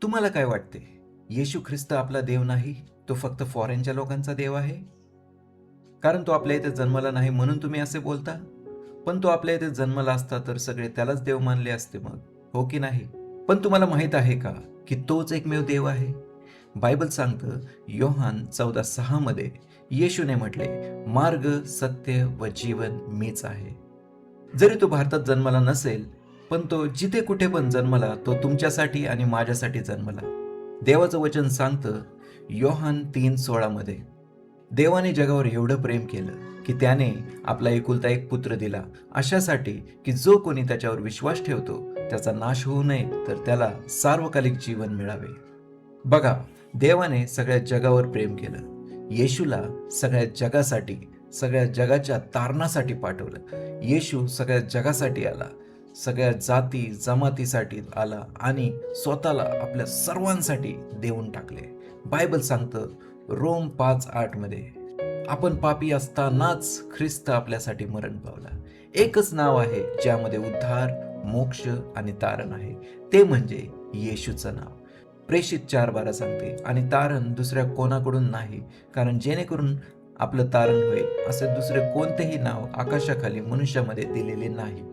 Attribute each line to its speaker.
Speaker 1: तुम्हाला काय वाटते? येशू ख्रिस्त आपला देव नाही, तो फक्त फॉरेनच्या लोकांचा देव आहे? कारण तो आपल्या इथे जन्मला नाही म्हणून तुम्ही असे बोलता? पण तो आपल्या इथे जन्मला असता तर सगळे त्यालाच देव मानले असते मग, हो की नाही? पण तुम्हाला माहीत आहे का, की तोच एकमेव देव आहे? बायबल सांगतं योहान 14:6 मध्ये येशूने म्हटले, "मार्ग, सत्य व जीवन मीच आहे." जरी तो भारतात जन्मला नसेल, पण तो जिथे कुठे पण जन्मला, तो तुमच्यासाठी आणि माझ्यासाठी जन्मला. देवाचं वचन सांगतं योहान 3:16 मध्ये, देवाने जगावर एवढं प्रेम केलं, की त्याने आपला एकुलता एक पुत्र दिला, अशासाठी की जो कोणी त्याच्यावर विश्वास ठेवतो, त्याचा नाश होऊ नये, तर त्याला सार्वकालिक जीवन मिळावे. बघा, देवाने सगळ्या जगावर प्रेम केलं. येशूला सगळ्या जगासाठी, सगळ्या जगाच्या तारणासाठी पाठवलं. येशू सगळ्या जगासाठी आला. सगळ्या जाती, जमातीसाठी आला आणि स्वतःला आपल्या सर्वांसाठी देऊन टाकले. बायबल सांगतं रोम 5:8 मध्ये, आपण पापी असतानाच ख्रिस्त आपल्यासाठी मरण पावला. एकच नाव आहे ज्यामध्ये उद्धार, मोक्ष आणि तारण आहे. ते म्हणजे येशूचं नाव. प्रेषित 4:12 सांगते, आणि तारण दुसऱ्या कोणाकडून नाही, कारण जेणेकरून आपलं तारण होईल असे दुसरे कोणतेही नाव आकाशाखाली मनुष्यामध्ये दिलेले नाही.